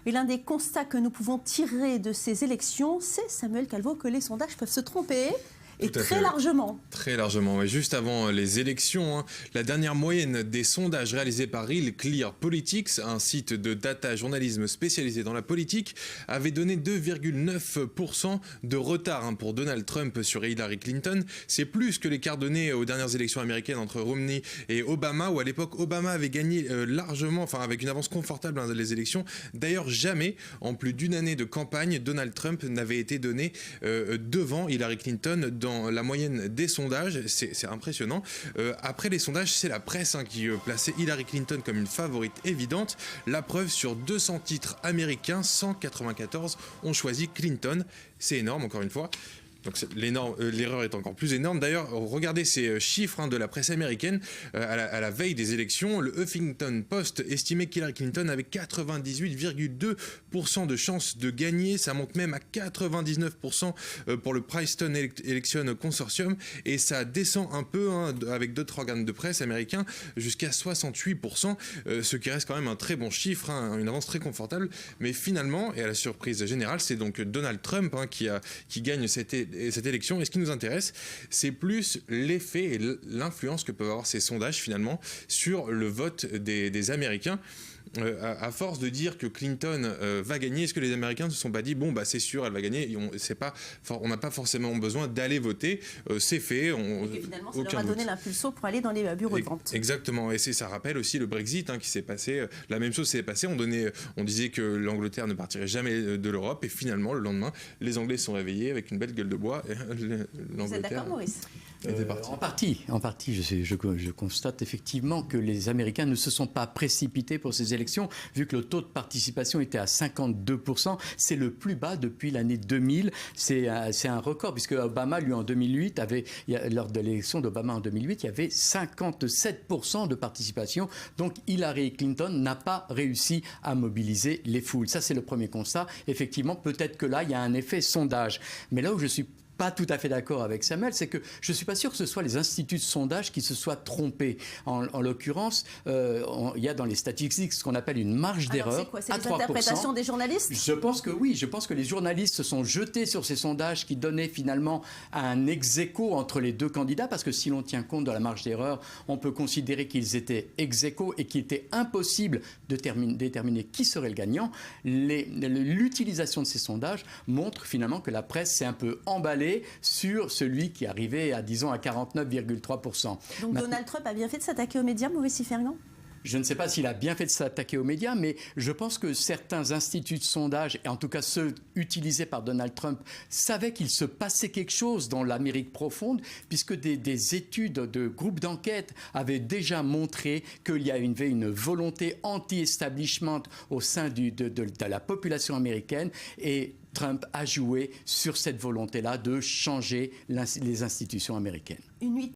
Et l'un des constats que nous pouvons tirer de ces élections, c'est, Samuel Calvo, que les sondages peuvent se tromper. Et très largement. Très largement. Et juste avant les élections, la dernière moyenne des sondages réalisés par Real Clear Politics, un site de data journalisme spécialisé dans la politique, avait donné 2,9% de retard pour Donald Trump sur Hillary Clinton. C'est plus que l'écart donné aux dernières élections américaines entre Romney et Obama, où à l'époque Obama avait gagné largement, enfin avec une avance confortable dans les élections. D'ailleurs, jamais, en plus d'une année de campagne, Donald Trump n'avait été donné devant Hillary Clinton dans la moyenne des sondages. C'est impressionnant. Après les sondages, c'est la presse qui plaçait Hillary Clinton comme une favorite évidente. La preuve, sur 200 titres américains, 194 ont choisi Clinton. C'est énorme, encore une fois. Donc l'erreur est encore plus énorme. D'ailleurs, regardez ces chiffres de la presse américaine. À la veille des élections, le Huffington Post estimait qu'Hillary Clinton avait 98,2% de chances de gagner. Ça monte même à 99% pour le Princeton Election Consortium. Et ça descend un peu avec d'autres organes de presse américains jusqu'à 68%, ce qui reste quand même un très bon chiffre, une avance très confortable. Mais finalement, et à la surprise générale, c'est donc Donald Trump qui gagne cette élection. Et ce qui nous intéresse, c'est plus l'effet et l'influence que peuvent avoir ces sondages finalement sur le vote des Américains. À force de dire que Clinton va gagner, est-ce que les Américains ne se sont pas dit bon bah c'est sûr elle va gagner, et on n'a pas forcément besoin d'aller voter, c'est fait. Et que finalement ça leur a donné l'impulso pour aller dans les bureaux de vote. Exactement, et ça rappelle aussi le Brexit qui s'est passé, la même chose s'est passée, on disait que l'Angleterre ne partirait jamais de l'Europe, et finalement le lendemain les Anglais se sont réveillés avec une belle gueule de bois, et Vous êtes d'accord, Maurice? En partie, je constate effectivement que les Américains ne se sont pas précipités pour ces élections, vu que le taux de participation était à 52%. C'est le plus bas depuis l'année 2000. C'est un record, puisque Obama, lui, en 2008, lors de l'élection d'Obama en 2008, il y avait 57% de participation. Donc Hillary Clinton n'a pas réussi à mobiliser les foules. Ça, c'est le premier constat. Effectivement, peut-être que là, il y a un effet sondage. Mais là où je suis pas tout à fait d'accord avec Samuel, c'est que je ne suis pas sûr que ce soit les instituts de sondage qui se soient trompés. En l'occurrence, il y a dans les statistiques ce qu'on appelle une marge d'erreur à 3%. C'est les interprétations des journalistes? Je pense que oui. Je pense que les journalistes se sont jetés sur ces sondages qui donnaient finalement un ex-aequo entre les deux candidats, parce que si l'on tient compte de la marge d'erreur, on peut considérer qu'ils étaient ex-aequo et qu'il était impossible de déterminer qui serait le gagnant. L'utilisation de ces sondages montre finalement que la presse s'est un peu emballée sur celui qui arrivait à, disons, à 49,3%. Donc Donald Trump a bien fait de s'attaquer aux médias, Maurice Siffert-Gnan? Je ne sais pas s'il a bien fait de s'attaquer aux médias, mais je pense que certains instituts de sondage, et en tout cas ceux utilisés par Donald Trump, savaient qu'il se passait quelque chose dans l'Amérique profonde, puisque des études de groupes d'enquête avaient déjà montré qu'il y avait une volonté anti-establishment au sein de la population américaine, et Trump a joué sur cette volonté-là de changer les institutions américaines. Une nuit